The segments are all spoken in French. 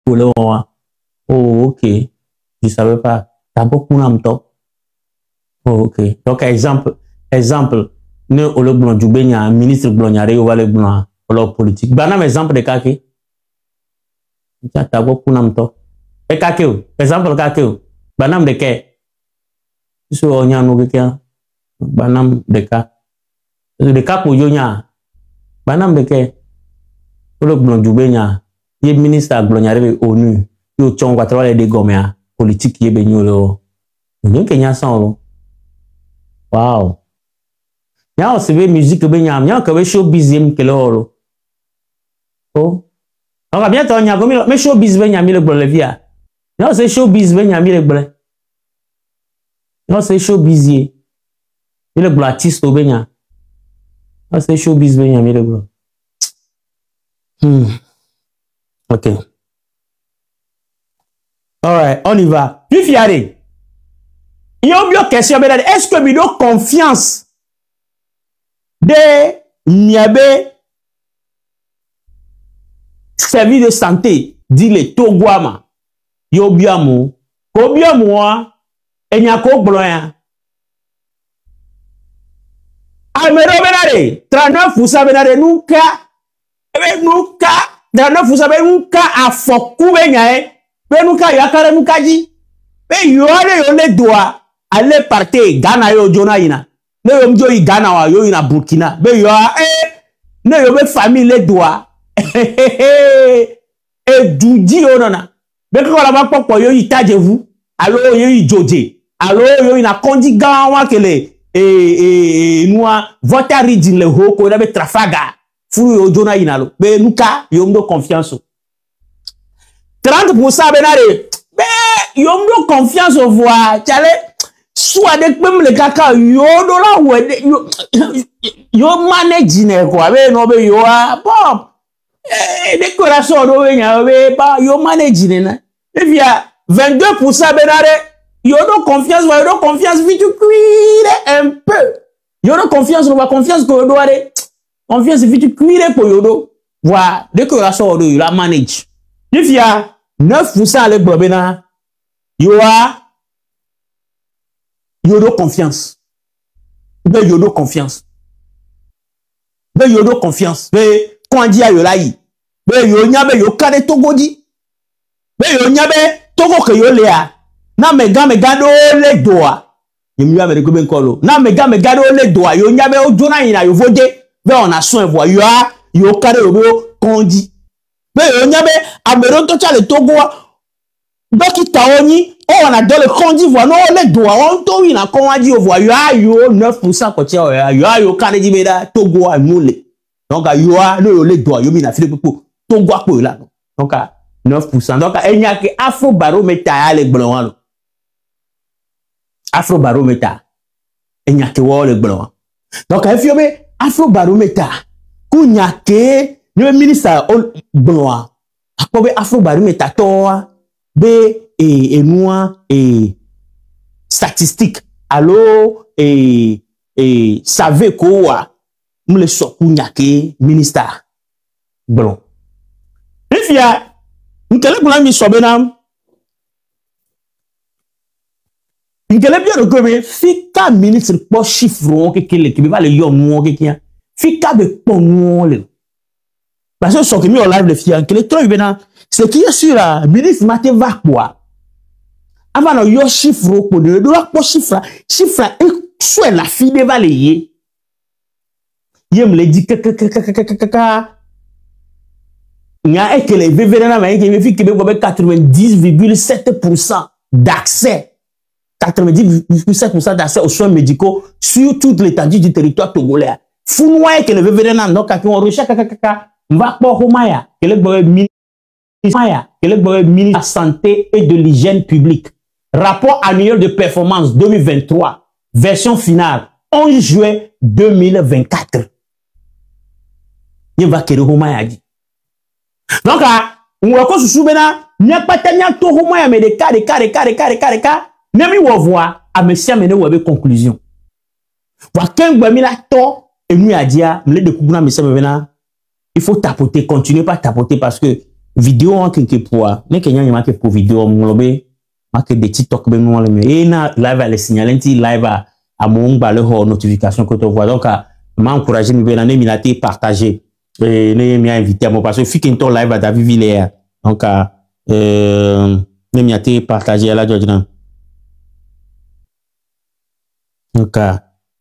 pour le moment. Oh, ok. Je savais pas. D'abord, pour l'amto. Oh, ok. Donc, exemple, ne olo blon djubenya, ministre blon yare ou le blon, olo politique. Banam exemple de kake. D'abord, pour l'amto. Et kake ou. Exemple kake ou. Banam de ke. So, on y a nou ke. Banam de ka. De ka pour yonya. Banam de ke. Olo blon djubenya. Ye ministre blon yare ONU. Yo chong kwa trawa de gomea. Politique ye benyo lo. Nyon kenya san lo. Wow. Nya o sebe musique benya, nya ka we showbiz yem kele oro. Oh. On va bientôt nya gomi me showbiz benya mi le gbo le via. Nya o se showbiz benya mi le gbo. Nya o se showbiz ye. Mi le gbo artiste benya. Nya o se showbiz benya mi le gbo. OK. All right, on y va. Puis fiare. Il y a une question. Est-ce que nous avons confiance de Niabe service de santé dit le Togwama yo biamu ko biamu e nya ko bloya amero benare 39 fusa benare nuka 39 fusa benka afoku benya benuka yakare nuka ji be yo le doa aller partir Ghana yo jona ina ne yo mjo yi Ghana wa yo ina Burkina be yo ne yo be famille le doa e duji onana be ko la ba popo yo yi taje vous allo yo yi joje allo yo ina kondi gawa kele noa voter reading le hoko na be trafaga furu yo jona ina lo be nuka yo mdo confiance 30% benare be yo mdo confiance au voir chale soit avec même le kaka yo do la wede yo manage ne quoi be no be yo bon décoration do we nya be ba yo manage ne na et puis 22% benare yo do confiance vite cuire un peu yo do confiance no ba confiance ko do are confiance vite cuire pour yo do voilà décoration do yo la manage et puis 9% le bobena yo yodo confiance. Be yodo confiance. Be yodo confiance. Be kwandi ayo lai. Be yo nyabe yo kade togodi. Be yo nyabe togo ke yo lea. Na mega do le doa. Yemi ame de ko ben kolo. Na mega do le doa. Yo nyabe o jona ina yo vode. Be on a soin voix yo kade yo kondi. Be yo nyabe amero to cha le togo. Doki taoni oh on a dans le condi voix non les doigts on to ina kon adi o voix yo 9% ko tia yo kane di beda togo a mole donc yo no les doigts yo mi na file popo togo a ko la donc 9% donc enya ke afro baromètre ya le gbon lo afro baromètre enya ke wo le gbon donc if yo be afro baromètre ku nya ke le ministre gbon akobe afro baromètre to be moi statistique allo savez quoi me le sokunyake ministère bon if ya nkele bula mi sobena nkele bien ko be fika ministre po chiffre ke kele ki be ba le yo mo ke kia fika be pon le parce que so que mi on live le fia nkele trop bena ce qui est sur la ministre Maté va quoi avant no yo chiffre ko de do la chiffre et soit la fille de valier yem le dit nya et que les vévénana ma ke fi ke be 90,7% d'accès 90,7% d'accès aux soins médicaux sur toute l'étendue du territoire togolais founoye que les vévénana no ka on recherche va pas homaya que le ministre de la santé et de l'hygiène publique. Rapport annuel de performance 2023, version finale, 11 juin 2024. Il va que le Homaya dit. Donc, on va qu'on se souvient, n'a pas tellement tout Homaya, mais des cas, même il va voir, à monsieur amener ou avec conclusion. Voir qu'un gomi la to, et nous a dit, me le découvrir, monsieur il faut tapoter, continuer par tapoter parce que vidéo en quelque pour ne kenya y marqué pour vidéo molobe marqué de TikTok be no le et na live les signaler ti live à mon ba le notification que tu vois donc m'a encouragé me na mi la partager et ne mi invité à moi parce que fi ton live à David Villers donc ne mi a partager à la Georgina donc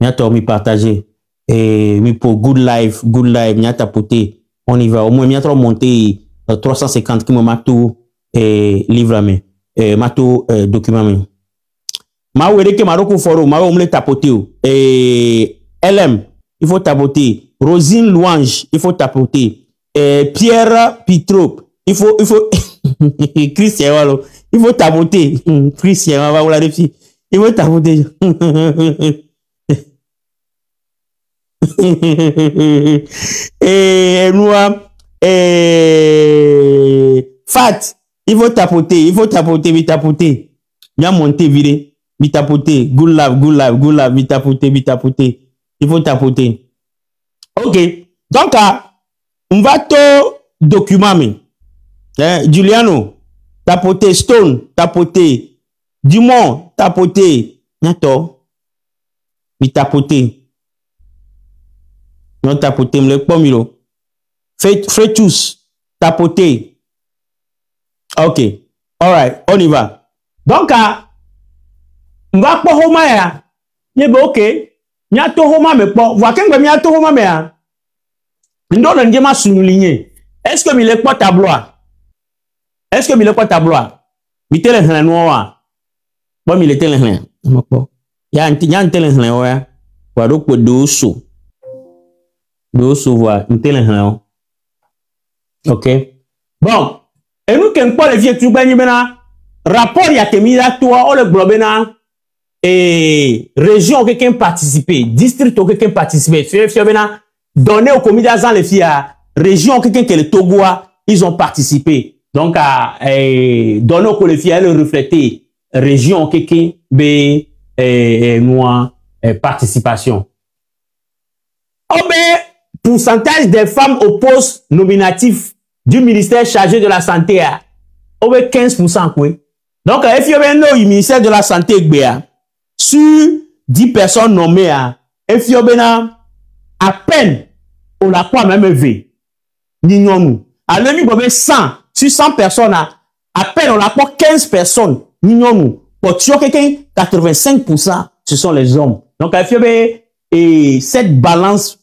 mi a mi partager et mi pour good live mi a tapoter on y va au moins mi a trop monter 350 qui me matou livre mais matou document mais ma wéré que maroko foro ma on me tapoter LM il faut tapoter Rosine Louange il faut tapoter Pierre Pitrop il faut Christian Wallo il faut tapoter Christian va la défi il faut tapoter et moi Fat, il faut tapoter, mi tapoter. Bien monter, virer, mi tapoter. Good love, mi tapoter. Il faut tapoter. Ok. Donc, on va te documenter. Giuliano, tapoter. Stone, tapoter. Dumont, tapoter. Nato, mi tapoter. Non tapoter, me le pomilo. Freitus, tapoter. Ok. Alright, on y va. Donc, on va pas homa ya. Yebe ok. Nya to homa me po. Voa kengbe mi to homa me ya. Ndo le njema souligner. Est-ce que mi le po tableau? Est-ce que mi le po tableau? Mi tele hlen noa. Bon mi le tele hlen. Moko. Ya tele hlen wa. Wa do ko doso. Doso wa mi tele hlen. Ok. Bon. Et nous, quand on les vieux, tu gagnes maintenant. Rapport, il y a des mis à toi, on le globe maintenant. Et région, quelqu'un participé. District, quelqu'un participé. Tu maintenant. Donner au comité d'agent les filles à région, quelqu'un qui est le Togo, ils ont participé. Donc, donner au les filles, le refléter. Région, quelqu'un, moi, participation. Oh, ben, pourcentage des femmes au poste nominatif du ministère chargé de la santé à 15%. Quoi. Donc, if you have no ministère de la santé, sur 10 personnes nommées, if you have à peine, on a quoi même vu. Nous. Alors, nous avons 100, sur 100 personnes, à peine on a quoi 15 personnes. Nous. Pour tuer quelqu'un, 85%, ce sont les hommes. Donc, if you have cette balance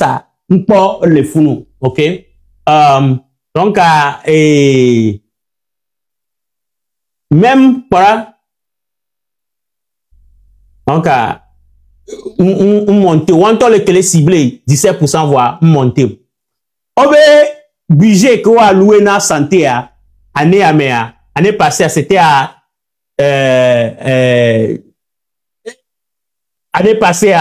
à pas les fous, ok? Donc, même, voilà. Donc, on monte, on entend les télé ciblés, 17% voire monter. Obe, budget qu'on a loué dans la santé, année passée, c'était à, année passée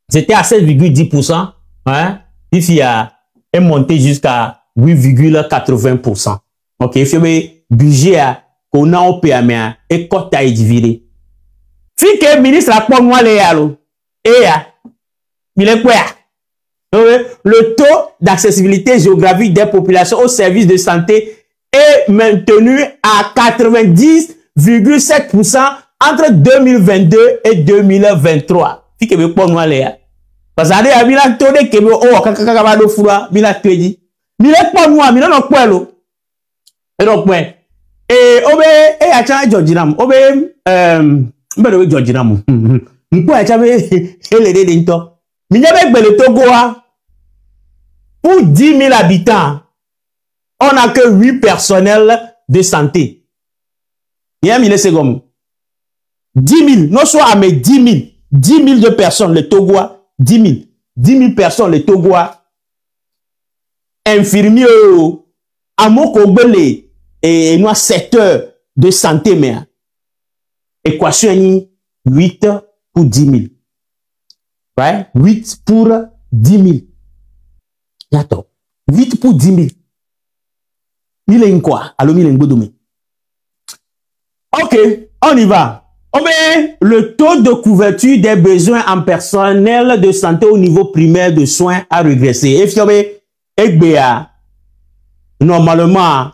c'était à 7,10%. Hein? Il est monté jusqu'à 8,80%. Ok, il fait budget qu'on a au PMA et quand à diviser. Si que le ministre a pas moi les allo et il est quoi? Le taux d'accessibilité géographique des populations aux services de santé est maintenu à 90,7% entre 2022 et 2023. Si que me pas moi les parce que il y a un taux de kakakaba do fura bila tweji mi le po nu ami no po elo e do po et obe e acha Georginam obe mbere we Georginam nko acha be ele de nto mi nyebe gbele Togo a pour 10 000 habitants on a que 8 personnels de santé. Bien mi le second 10 000 non soit à mes 10 000 de personnes le Togo 10 000 personnes, les Togois, infirmiers, amokogbele, et nous 7 heures de santé, mais équation 8 pour 10 000. Ouais? 8 pour 10 000. Yato. 8 pour 10 000. Il est quoi? Alors, il est un ok, on y va. Oh ben, le taux de couverture des besoins en personnel de santé au niveau primaire de soins a régressé. Et Egbea, normalement,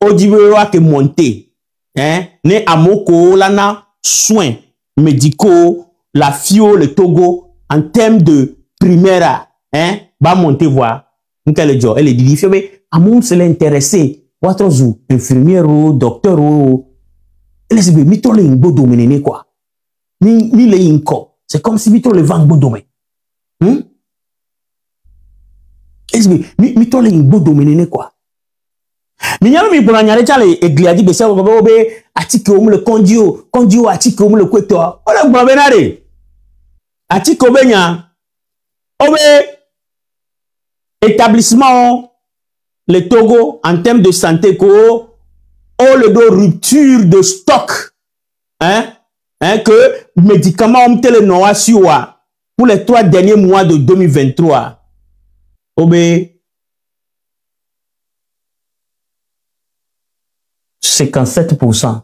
Odibewa ke monter, hein, ne amoko, lana, soins médicaux, la FIO, le Togo, en termes de primaire, hein, va monter voir. Elle est dit, mais à mon c'est l'intéressé. Votre zou, infirmière ou docteur ou, elle est dit, mito le ingbo dominé quoi. Ni le inko. C'est comme si mito le vangbo dominé. Elle dit, mito le ingbo dominé quoi. Mais y'a mi pour l'année les égliades de ça, obe atike omu le condio atike omu le kweto. Ola gba benare. Atike obenya. Obe établissement le Togo en termes de santé ko le de rupture de stock. Que médicaments ont été noa siwa pour les 3 derniers mois de 2023. Obe 57%.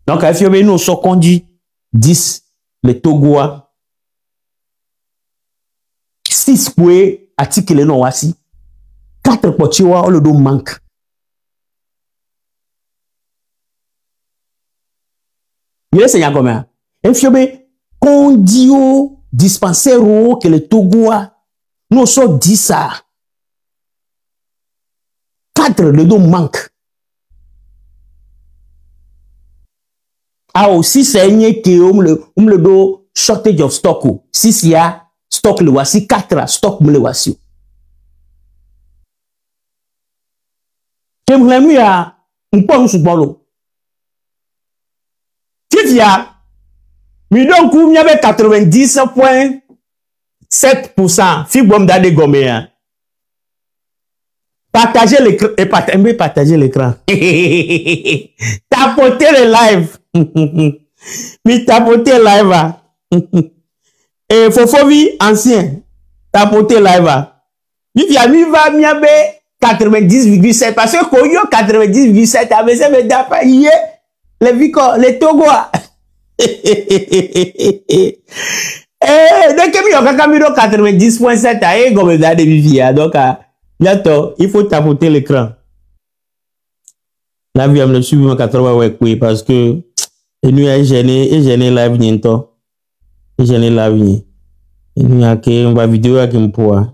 Donc, nous sommes conduits 10, les Togois. 6 pour article non aussi. 4 pour Chiwa, le dos manque. Vous savez comment? Condio dispensaire que les Togois, nous sommes 10 ça. 4 le dos manque. Ah aussi c'est que le do shortage of stock. Si il y a stock le voici 4 stock le voici. J'aimerais mieux à un peu sur bolo. Si ya mi donc il y avait 90,7% fi bom da de gomé. Partagez l'écran et partagez l'écran. Tapotez le live. Mi tapoter live. Et Fofovi ancien. Tapoter live. Mi va mi abe 90,7 parce que Koyo 90,7 avec ça me da pas hier les Vico les Togois. Dès que mi yo kakamiro 90,7 a comme ça de vivia donc bientôt il faut tapoter l'écran. La vie me suivi en 80 ouais parce que et nous a gêné la vie niento et gêné la vie et nous a que on va vidéo à qui me pourra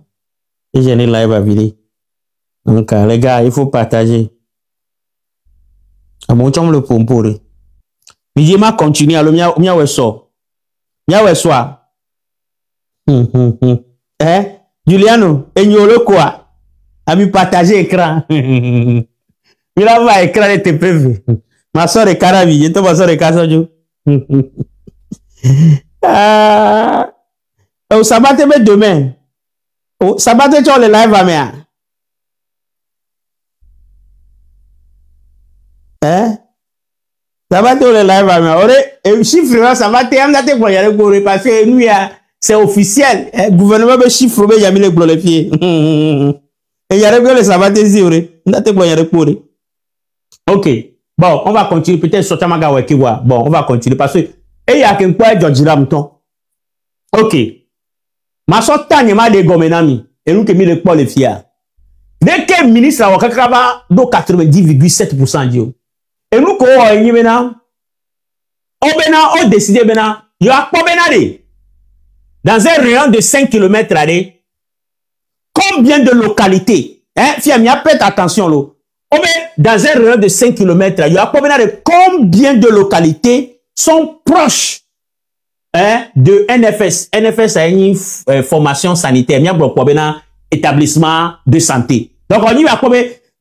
et gêné live à vidéo donc les gars il faut partager à mon chum le pompore mais j'ai ma continuer alors mia ouais so Juliano et nyolo quoi a mi partager écran il va écran de TPV. Ma soeur est Caravi, je te ma soeur est Kassojo. Ça va te mettre demain. Ça va te mettre le live à moi. Ça va te le live à moi. Et chiffre, ça va te mettre pour y aller parce que nous, c'est officiel. Le gouvernement veut chiffre, il y a mis les pieds. Et il y a le ça va te dire. Ok. Bon, on va continuer. Peut-être sur Tamagawa qui voit. Bon, on va continuer parce que il y a quelqu'un qui a George Ramton. Ok. Ma soeur Tanya m'a de Gomenami. Et nous qui mis le poids les fiers. Dès que le ministre a wakakaba do 90,7% dio. Et nous qu'on a eu maintenant. On décidé maintenant. Il y a pas benade. Dans un rayon de 5 km allez. Combien de localités? Fiam, faites attention là. Dans un rayon de 5 km, il y a combien de localités sont proches de NFS. NFS a une formation sanitaire, il y a un établissement de santé. Donc, on y va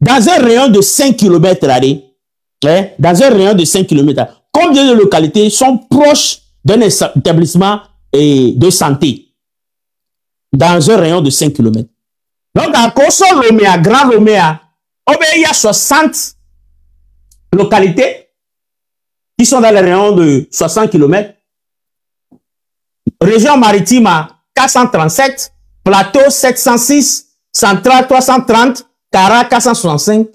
dans un rayon de 5 km, dans un rayon de 5 km, combien de localités sont proches d'un établissement de santé? Dans un rayon de 5 km. Donc, à Koso Romea, Grand Romea, il y a 60 localités qui sont dans les rayons de 60 km. Région maritime à 437, Plateau 706, Central 330, Cara 465,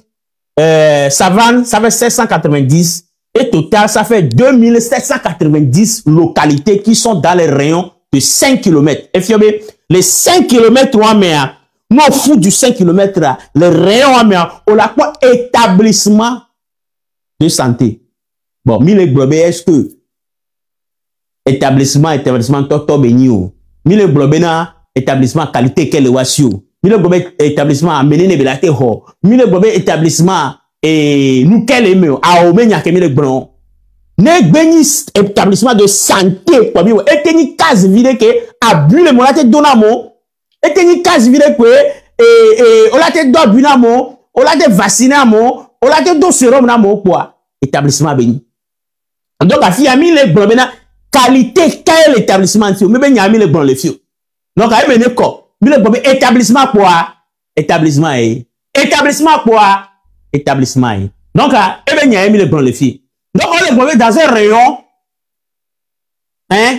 Savane ça fait 790 et total ça fait 2790 localités qui sont dans les rayons de 5 km. Et les 5 km, non fou du 5 km là, le rayon, mais on l'a pas établissement de santé. Bon, mille globé, est-ce que établissement toto benio, mille globé na établissement qualité quel wasio, mille globé établissement amené belate ho, mille globé établissement et nous quel aimé a omenya ke mille globé ne béni établissement de santé quoi bien et ni case vide que abus le molate donamo et ni case vide que on l'a te do bunamo on l'a te vaccinamo on l'a te do sérum namo quoi établissement béni donc a fi ami le globé na qualité quel établissement mais ben yami le bon le fio donc a mené ko mi le globé établissement quoi établissement quoi établissement donc a ben yami le bon le fio. Donc, on est globé dans un rayon, hein,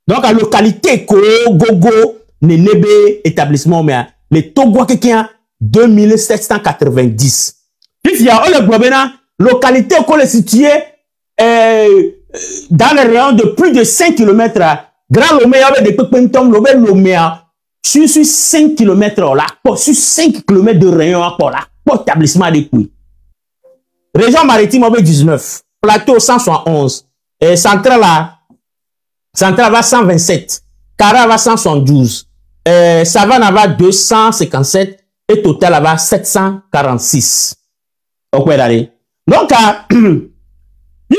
donc à localité, Gogo, Nenebe, établissement, mais les Togo, quelqu'un, 2790. Puis, il y a, on est globé dans localité, qu'on est situé, dans le rayon de plus de 5 km, Grand Lomé, avec des Pepentom, Lomé, sur 5 km, là, sur 5 km de rayon, là, pour établissement de Koui. Région maritime, 19. Plateau 171, Central va 127, Kara va 172, Savane va 257 et Total va 746. Ok, d'aller. Donc, il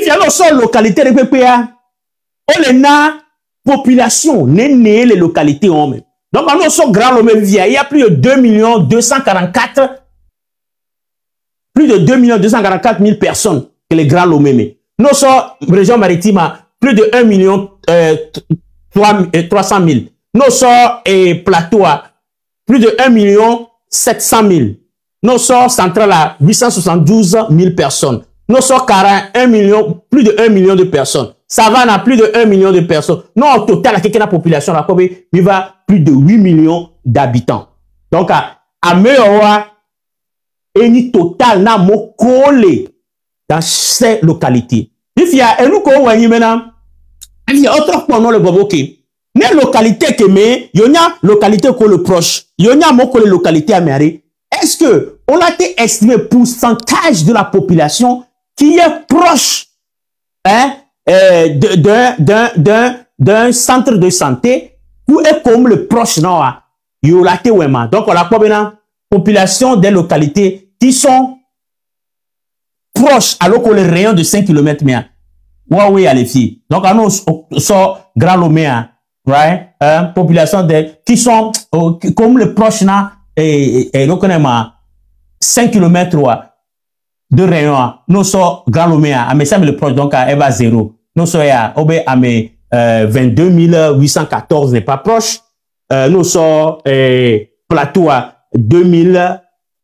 y a une localité de PPA, on est na population, n'est les localités hommes. Donc, on a grand homme il y a plus de 2 244 000 personnes. Que les grands Lomé. Nous sommes région maritime plus de 1 300 000. Nous sommes plateau à plus de 1 700 000. Nous sommes central à 872 000 personnes. Nous sommes Cara plus de 1 million de personnes. Savane à plus de 1 million de personnes. Nous au total à la population la il va plus de 8 millions d'habitants. Donc à Meowa et total na mo collé dans ces localités. Il y a un nous qu'on maintenant, il y a autre point non le boboké. Les localités que mais il y a localité que le proche, il y a mon les localités américaines. Est-ce que on a été estimé pourcentage de la population qui est proche hein, d'un centre de santé ou est comme le proche non il y a été vraiment. Donc on a quoi maintenant population des localités qui sont proche alors qu'on les rayons de 5 km mais oui à les filles donc on sort Grand Lomé right population qui sont comme les proches là et donc on a 5 km de rayon nous sort Grand Lomé mais ça mais le proche donc elle va 0 nous sort à 22 814 n'est pas proche nous sort plateau à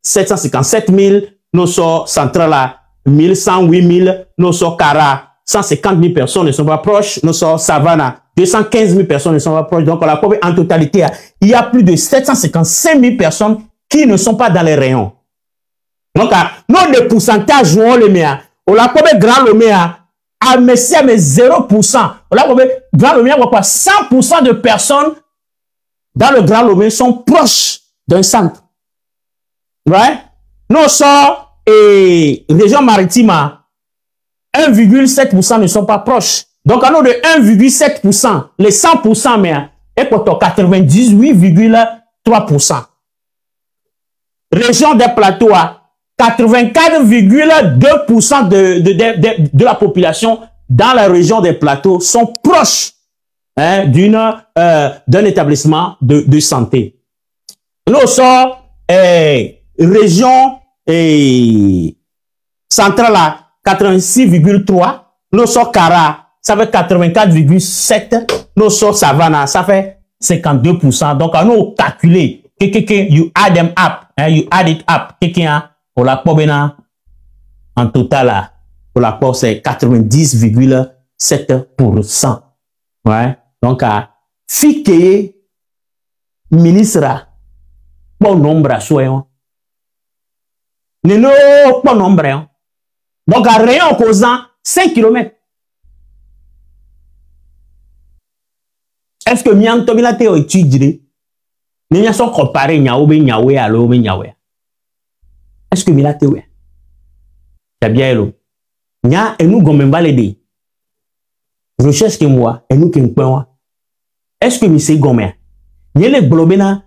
757 000 nous sort central à 1108 000, nous sommes Kara, 150 000 personnes ne sont pas proches, nous sommes Savana, 215 000 personnes ne sont pas proches. Donc, en totalité, il y a plus de 755 000 personnes qui ne sont pas dans les rayons. Donc, nous, le pourcentage, on le met, on l'a pas grand le met, mais c'est 0%. On l'a pas grand le met, on pas 100% de personnes dans le Grand Lomé sont proches d'un centre. Right? Nous sommes et région maritime, 1,7% ne sont pas proches. Donc, à nous de 1,7%, les 100%, mais est pour 98,3%. Région des plateaux, 84,2% de la population dans la région des plateaux sont proches hein, d'un établissement de santé. Nous sommes région et centrale à 86,3, nous sommes Kara, ça fait 84,7, nous sommes Savana, ça fait 52%. Donc, à nous calculer, you add them up, hein, you add it up, pour la pobena, en total, pour la pobe, c'est 90,7%. Ouais. Donc, à fique, ministre, bon nombre à soyons. Nous pas nombre. Donc, à rayon causant 5 km. Est-ce que Mian Tobilate a étudié Ni nya so comparer nya obe nyawe alo obe nyawe. Est-ce que mila tewe? C'est bien elo. Nya enu gomembale de. Recherche que moi, enu ke nkwenwa. Est-ce que mi se gomé? Nyele globena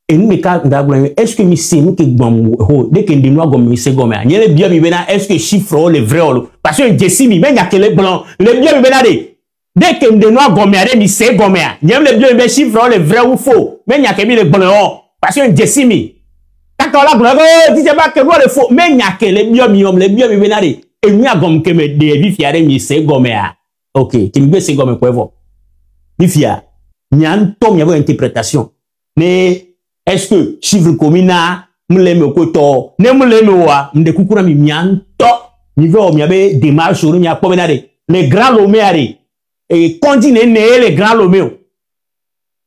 enu me ka ndagblon. Est-ce que mi se nu ke gbam ho de ke ndinwa gomé mi se gomé? Nyele bien mi bena est-ce que chiffre le vrai olo? Parce que Jesse mi ben yakele blanc. Le bien mi bena de. Dès que ndinwa gomé ade mi se gomé. Nyele le bien mi chiffre le vrai ou faux? Mais yakemi le blanc. Parce que Jesse mi quand on la gloire, tu sais pas que le faux, mais il y a que les bien mi benari. Et nous avons que me dévi fiare mi se gomea. Ok, tu me c'est gomme quoi vous? Mi fia, il y a un ton, il y a une interprétation. Mais est-ce que chiffre comina, m'leme koto, ne m'leme wa, m'dekukura mi mianto, niveau mi abe démarche ou mi a promenade. Les grands loméari et continue les grands loméo.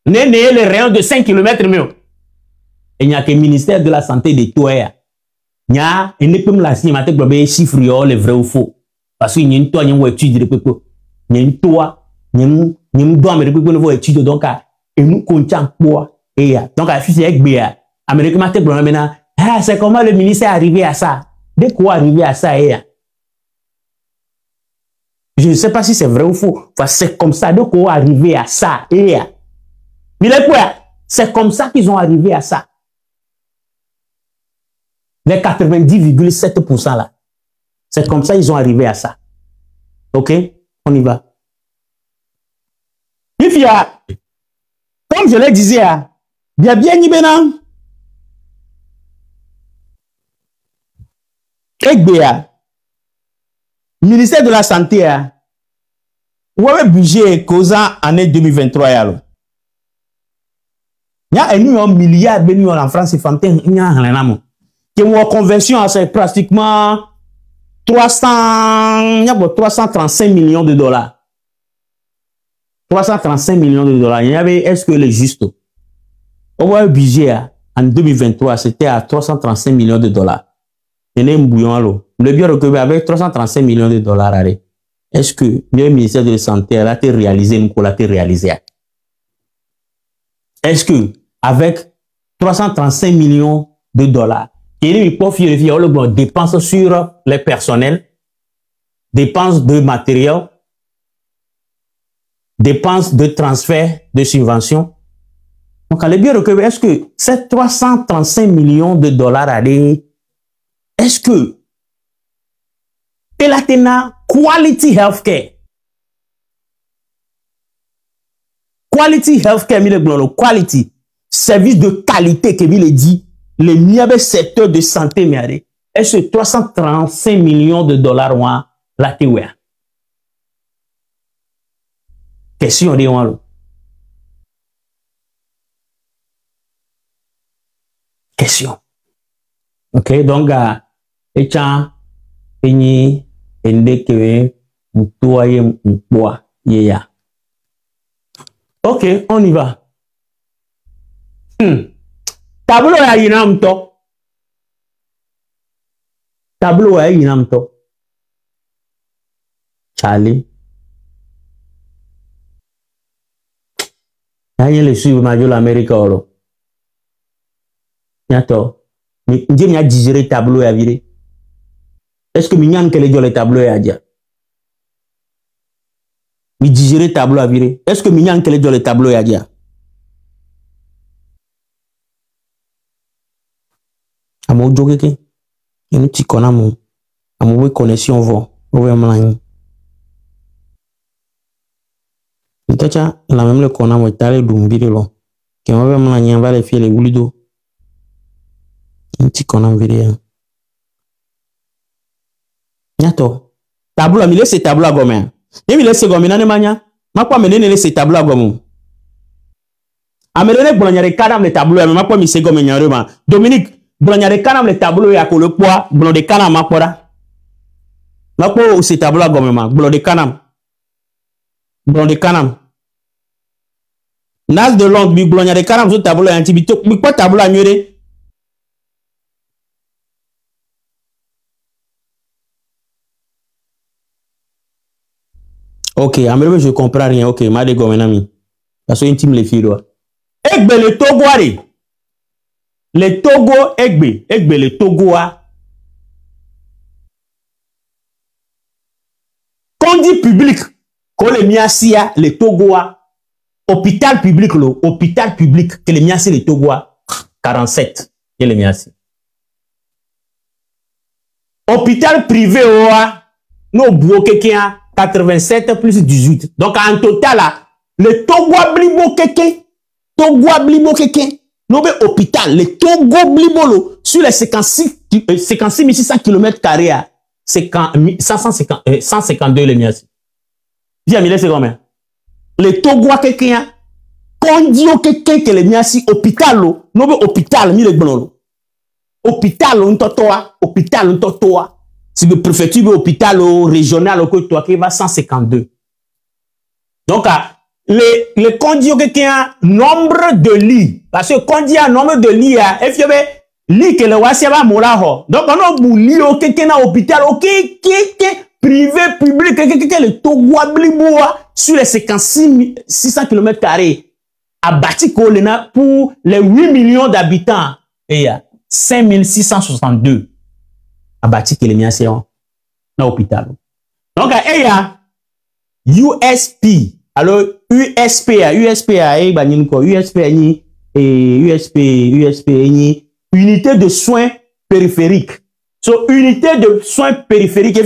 Ne les rayons de 5 km mieux. Et il n'y a que le ministère de la Santé de toi. Il y a un peu de la cinématique de chiffres, les vrais ou faux. Parce qu'il y a une toile, il y a une étude de peu. Il y a une toile, il y a une doigt, mais depuis qu'on voit étude, donc, et nous comptons quoi. Et donc, à fils avec BA, Amérique Maté, maintenant, c'est comment le ministère est arrivé à ça. De quoi arriver à ça, et je ne sais pas si c'est vrai ou faux. Enfin, c'est comme ça, de quoi arriver à ça, et mais les quoi, c'est comme ça qu'ils ont arrivé à ça. Les 90,7% là. C'est comme ça ils ont arrivé à ça. Ok? On y va. Comme je le disais, il y a bien Nibena. Ekbea. Ministère de la Santé. Où est le budget causant année 2023? Il y a un milliard de millions en France et Fantin. Il y a un que mon conversion c'est pratiquement 335 millions de dollars. 335 millions de dollars. Il y avait, est-ce que le juste? Au moins, le budget en 2023, c'était à 335 millions de dollars. Il y a un bouillon à l'eau. Le bureau que avec 335 millions de dollars, est-ce que le ministère de la Santé a été réalisé, nous l'a été réalisé? Est-ce que avec 335 millions de dollars, il peut vérifier les dépenses sur les personnels, dépenses de matériel, dépenses de transfert de subventions. Donc, le bien recueilli, est-ce que ces 335 millions de dollars est-ce que Pelatena quality healthcare? Quality healthcare, quality, service de qualité, que il dit, les mieux secteurs de santé, est-ce que 335 millions de dollars ont la théorie? Question de moi. Question. Ok, donc, échan, peigné, endeke, moutoye, moutoa, yeya. Ok, on y va. Tableau ya yinamto. Tableau ya yinamto. Charlie. Y'a le suivre ma l'Amérique oro. Yato. Ndiye m'a digéré tableau ya viré. Est-ce que m'y a le tableau ya dia? Mi digéré tableau ya viré. Est-ce que m'y a le tableau ya dia? Amo jogeke. Y'a ti konamo. Amo we connexion vo. Owe mlanyi. Ntacha la même le konamo itale dumbiri lo. Ke owe mlanyi va le fier le wulido. Ti konam vire. Nyato. Tableau mi laisse tableau à gomme. Et mi laisse gomme nane manya. Ma quoi me laisse tableau à gomme. Amelone blonyare kanam le tableau ma quoi mi se gomme nyarema. Dominique blonyare kanam le tableau ya ko le poids blon de kanam ma quoi. Ma quoi ce tableau à gomme ma blon de kanam. Blon de kanam. Nas de long bi blonyare kanam sur tableau ya tibito mi quoi tableau à nyore. Ok, je comprends rien. Ok, ma de gomenami. Parce que intime les filles. Egbe le Togo allez. Le Togo egbe le Togo a. Quand on dit public, quand le miasia le Togo a. Hôpital public hôpital public que le miasi le Togo a 47 et le miasi. Hôpital privé oa no buo quelqu'un 87 plus 18. Donc en total là, le Togo a blibo quelqu'un. Togo a blibo quelqu'un. Non mais hôpital, le Togo blibolo sur les 56 600 km carrés à 152 le miasi. Dis-moi, c'est combien? Le Togo a quelqu'un. Quand dit quelqu'un que le miasi hôpital non mais hôpital mi le blolo. Hôpital on totoa, hôpital on totoa. Si le préfecture hôpital régional que toi qui va 152. Donc le quand dit quelqu'un nombre de lits parce que quand dit un nombre de lits et puis lit que le wasi va mourir. Donc on a lit quelqu'un à hôpital OK privé public quelqu'un le Togo bliboa sur les 56 600 km carrés. A bâti Kolena pour les 8 millions d'habitants. Et il y a 5662. A bâti Kolena dans l'hôpital. Donc, il y a USP. Alors, USP, unité de soins périphériques. So, unité de soins périphériques.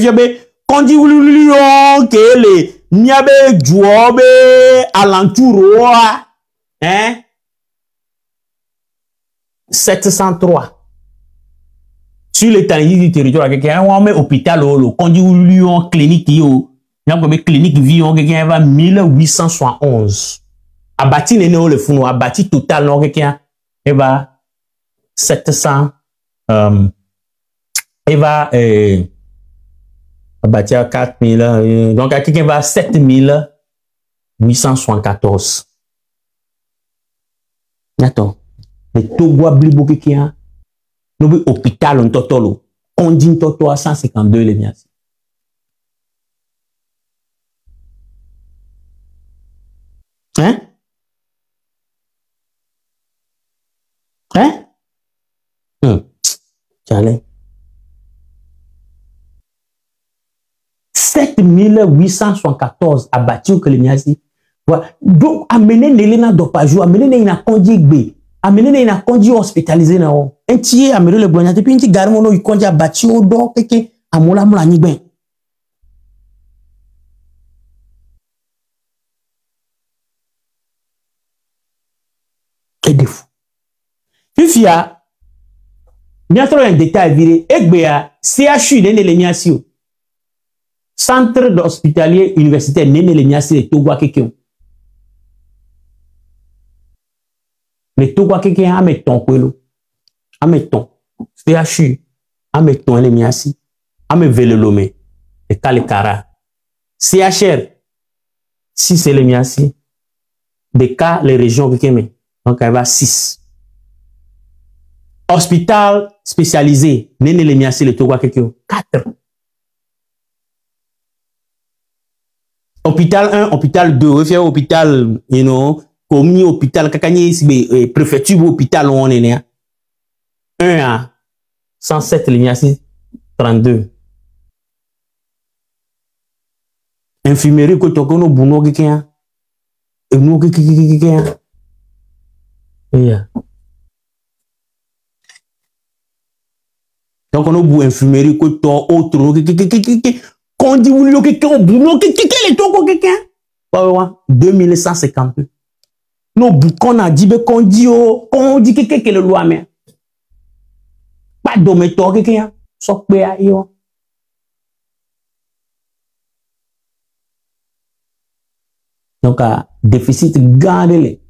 Quand on dit que les niabe job alentour hein 703 sur l'étendue du territoire quelqu'un on met hôpital le conduit Lyon clinique yo y a comme clinique Vion quelqu'un va 1871 a bâti les le fou a bâti total non quelqu'un et va 700 et va a bâti à 4000 donc à quelqu'un va 7874. Attends, le Togo blibo qui a no hôpital on totolo on dit toto à 152 les mias. Hein? Hein? Tiens, 7874 abattus que les mias. Donc, amener Nelena Dopajou, amener Nelena Kondi Gbe, amener Nelena Kondi hospitalisé na o. Un tiers amener le boigna depuis un petit garmono il Kondi abattu au do keke amola mola ni ben. Et des fous. Fifia, bien trop un détail viré, Egbea, CHU nene le miasio. Centre d'hospitalier universitaire nene le miasio de Togo keke. Le Togo quelqu'un a mis ton kwelo, a mis ton CHU, a mis ton les miasi, a mis velolomé, le Kalekara, CHR, si c'est les miasi, des cas les régions qui met, donc il va 6. Hôpital spécialisé, nene les miasi le Togo quelqu'un 4. Hôpital 1, hôpital 2, hôpital, you know. Comme hôpital kakani préfecture hôpital on est né 1 à 107 lignes 32 infirmerie ko to kono buno quelqu'un et nous quelqu'un donc on a bu infirmerie ko to autre qu'on dit ou quelqu'un buno quelqu'un les to quelqu'un 2152. No boucon a dit qu'on dit que le loi mais pas d'ometo quelqu'un sok be yo donc déficit gardez-le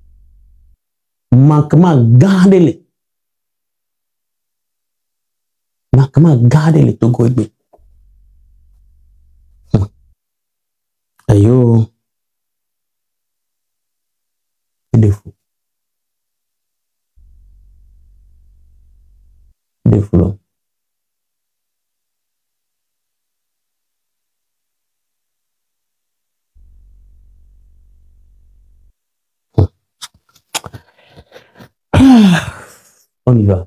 manquement gardez-le Togo be ayo des fous. Des fous. On y va.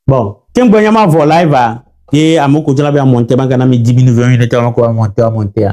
Bon, qu'un bon yama vola, il va. Et à mon côté, là, il va monter, il va monter, 10 000, 20 000, il va monter.